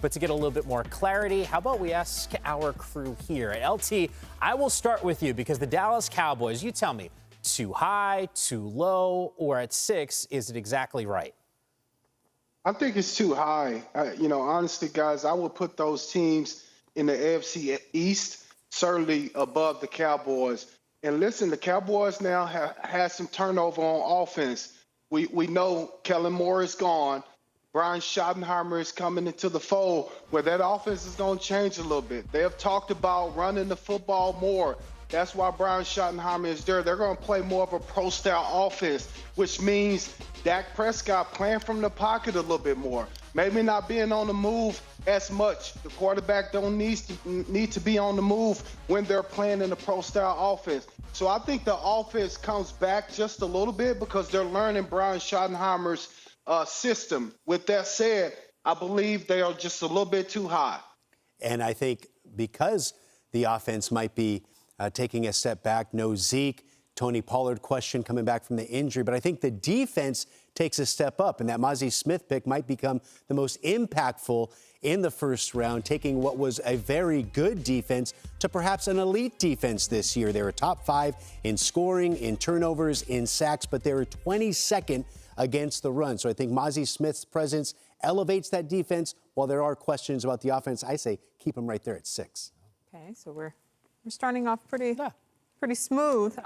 But to get a little bit more clarity, how about we ask our crew here? LT, I will start with you because the Dallas Cowboys, you tell me, too high, too low, or at 6, is it exactly right? I think it's too high. Honestly, guys, I would put those teams in the AFC East certainly above the Cowboys. And listen, the Cowboys now have had some turnover on offense. We know Kellen Moore is gone. Brian Schottenheimer is coming into the fold where that offense is going to change a little bit. They have talked about running the football more. That's why Brian Schottenheimer is there. They're going to play more of a pro-style offense, which means Dak Prescott playing from the pocket a little bit more. Maybe not being on the move as much. The quarterback don't need to be on the move when they're playing in a pro-style offense. So I think the offense comes back just a little bit because they're learning Brian Schottenheimer's system. With that said, I believe they are just a little bit too high. And I think because the offense might be taking a step back, no Zeke, Tony Pollard question coming back from the injury, but I think the defense takes a step up, and that Mazi Smith pick might become the most impactful in the first round, taking what was a very good defense to perhaps an elite defense this year. They were top 5 in scoring, in turnovers, in sacks, but they were 22nd against the run. So I think Mazi Smith's presence elevates that defense. While there are questions about the offense, I say keep them right there at 6. Okay, so we're starting off pretty smooth.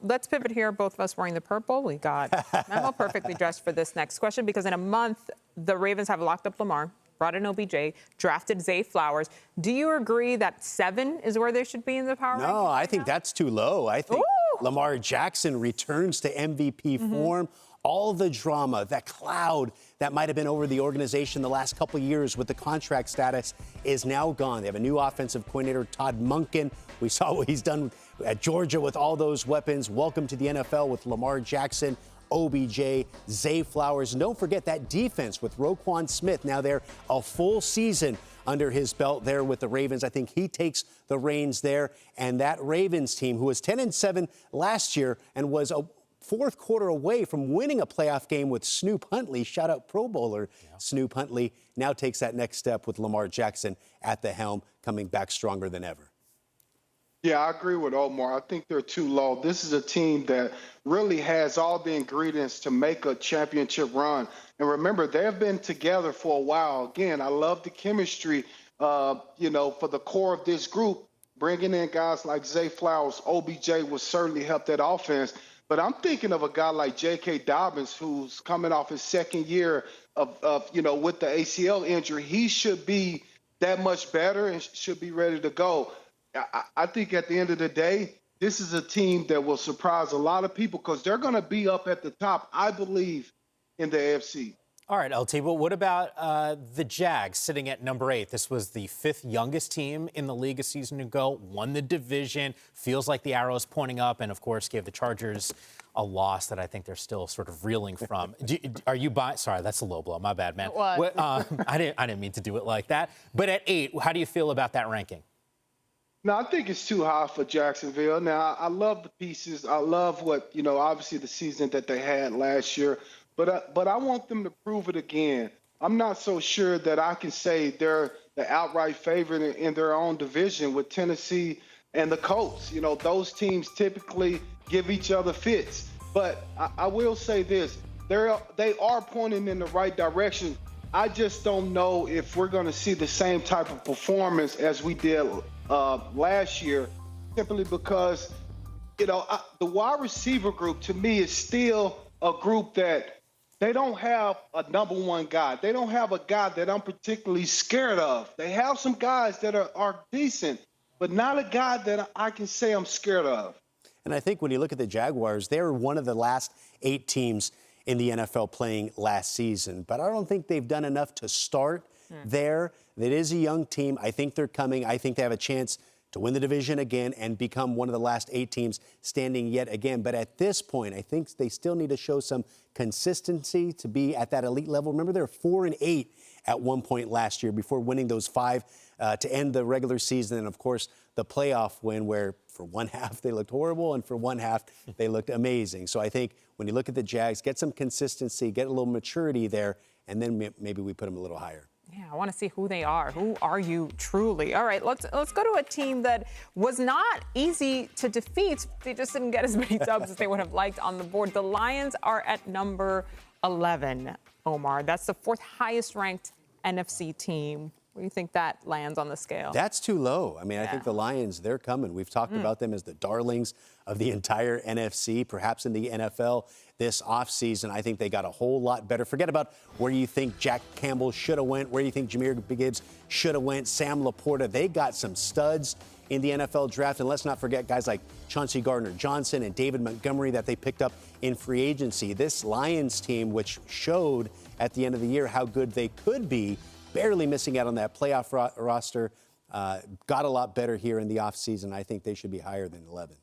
Let's pivot here. Both of us wearing the purple. We got Memo perfectly dressed for this next question because in a month, the Ravens have locked up Lamar, brought in OBJ, drafted Zay Flowers. Do you agree that 7 is where they should be in the power rankings? No, I think that's too low. I think Lamar Jackson returns to MVP form. All the drama, that cloud that might have been over the organization the last couple of years with the contract status is now gone. They have a new offensive coordinator, Todd Monken. We saw what he's done at Georgia with all those weapons. Welcome to the NFL with Lamar Jackson, OBJ, Zay Flowers. And don't forget that defense with Roquan Smith. Now they're a full season under his belt there with the Ravens. I think he takes the reins there. And that Ravens team, who was 10-7 last year and was a fourth quarter away from winning a playoff game with Snoop Huntley, shout out Pro Bowler Snoop Huntley, now takes that next step with Lamar Jackson at the helm, coming back stronger than ever. Yeah, I agree with Omar. I think they're too low. This is a team that really has all the ingredients to make a championship run. And remember, they have been together for a while. Again, I love the chemistry, for the core of this group. Bringing in guys like Zay Flowers, OBJ will certainly help that offense. But I'm thinking of a guy like J.K. Dobbins, who's coming off his second year of with the ACL injury. He should be that much better and should be ready to go. I think at the end of the day, this is a team that will surprise a lot of people because they're going to be up at the top, I believe, in the AFC. All right, LT, but what about the Jags sitting at number 8? This was the 5th youngest team in the league a season ago, won the division, feels like the arrow's pointing up, and, of course, gave the Chargers a loss that I think they're still sort of reeling from. Are you buying? Sorry, that's a low blow. My bad, man. What? I didn't mean to do it like that. But at 8, how do you feel about that ranking? No, I think it's too high for Jacksonville. Now, I love the pieces. I love what, obviously the season that they had last year. But I want them to prove it again. I'm not so sure that I can say they're the outright favorite in their own division with Tennessee and the Colts. Those teams typically give each other fits. But I will say this. They are pointing in the right direction. I just don't know if we're going to see the same type of performance as we did last year, simply because, the wide receiver group to me is still a group that they don't have a number one guy. They don't have a guy that I'm particularly scared of. They have some guys that are decent, but not a guy that I can say I'm scared of. And I think when you look at the Jaguars, they were one of the last 8 teams in the NFL playing last season. But I don't think they've done enough to start there. It is a young team. I think they're coming. I think they have a chance to win the division again and become one of the last 8 teams standing yet again. But at this point, I think they still need to show some consistency to be at that elite level. Remember, they were 4-8 at one point last year before winning those 5 to end the regular season. And, of course, the playoff win where for one half they looked horrible and for one half they looked amazing. So I think when you look at the Jags, get some consistency, get a little maturity there, and then maybe we put them a little higher. Yeah, I want to see who they are. Who are you truly? All right, let's go to a team that was not easy to defeat. They just didn't get as many dubs as they would have liked on the board. The Lions are at number 11, Omar. That's the fourth highest ranked NFC team. What do you think that lands on the scale? That's too low. I mean, I think the Lions, they're coming. We've talked about them as the darlings of the entire NFC, perhaps in the NFL this offseason. I think they got a whole lot better. Forget about where you think Jack Campbell should have went, where you think Jahmyr Gibbs should have went, Sam Laporta. They got some studs in the NFL draft. And let's not forget guys like Chauncey Gardner-Johnson and David Montgomery that they picked up in free agency. This Lions team, which showed at the end of the year how good they could be, barely missing out on that playoff roster, got a lot better here in the offseason. I think they should be higher than 11.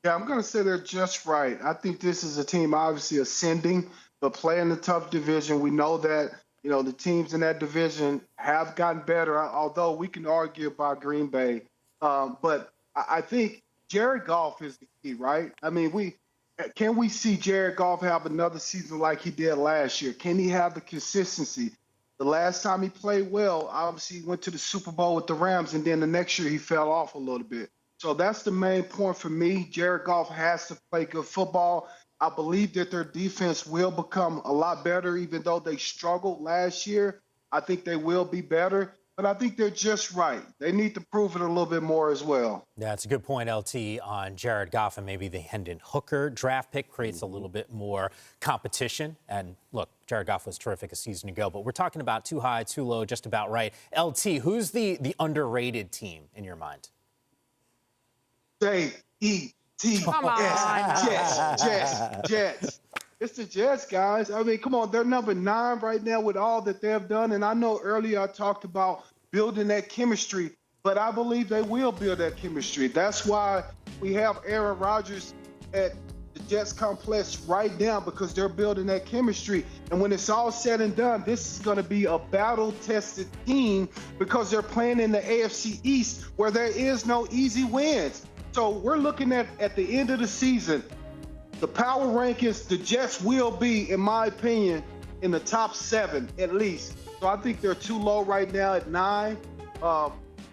Yeah, I'm going to say they're just right. I think this is a team obviously ascending, but playing a tough division. We know that, the teams in that division have gotten better, although we can argue about Green Bay. But I think Jared Goff is the key, right? I mean, can we see Jared Goff have another season like he did last year? Can he have the consistency? The last time he played well, obviously he went to the Super Bowl with the Rams, and then the next year he fell off a little bit. So that's the main point for me. Jared Goff has to play good football. I believe that their defense will become a lot better, even though they struggled last year. I think they will be better, but I think they're just right. They need to prove it a little bit more as well. Yeah, it's a good point, LT, on Jared Goff, and maybe the Hendon Hooker draft pick creates a little bit more competition. And look, Jared Goff was terrific a season ago, but we're talking about too high, too low, just about right. LT, who's the underrated team in your mind? J-E-T-S. Come on. Jets. It's the Jets, guys. I mean, come on. They're number 9 right now with all that they have done. And I know earlier I talked about building that chemistry, but I believe they will build that chemistry. That's why we have Aaron Rodgers at the Jets complex right now, because they're building that chemistry. And when it's all said and done, this is going to be a battle-tested team because they're playing in the AFC East where there is no easy wins. So we're looking at the end of the season, the power rankings, the Jets will be, in my opinion, in the top 7 at least. So I think they're too low right now at 9.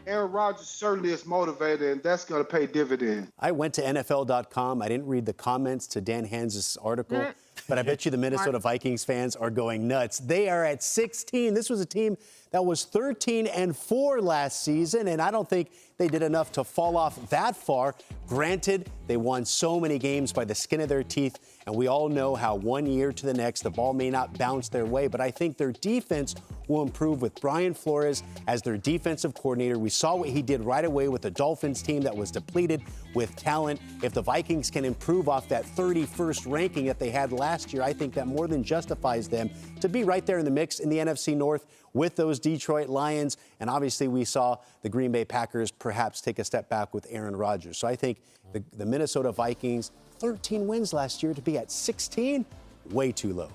Aaron Rodgers certainly is motivated, and that's going to pay dividends. I went to NFL.com. I didn't read the comments to Dan Hanzus' article, but I bet you the Minnesota Vikings fans are going nuts. They are at 16. This was a team that was 13-4 last season, and I don't think they did enough to fall off that far. Granted, they won so many games by the skin of their teeth, and we all know how one year to the next, the ball may not bounce their way, but I think their defense will improve with Brian Flores as their defensive coordinator. We saw what he did right away with the Dolphins team that was depleted with talent. If the Vikings can improve off that 31st ranking that they had last year, I think that more than justifies them to be right there in the mix in the NFC North with those Detroit Lions. And obviously we saw the Green Bay Packers perhaps take a step back with Aaron Rodgers. So I think the Minnesota Vikings, 13 wins last year, to be at 16, way too low.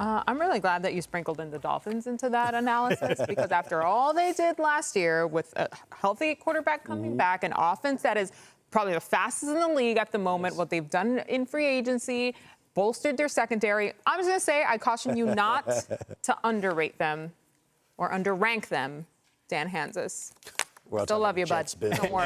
I'm really glad that you sprinkled in the Dolphins into that analysis because after all they did last year with a healthy quarterback coming back, an offense that is probably the fastest in the league at the moment, what they've done in free agency, bolstered their secondary. I'm just going to say I caution you not to underrate them or underrank them, Dan Hanzus. Still love you, bud. Don't worry.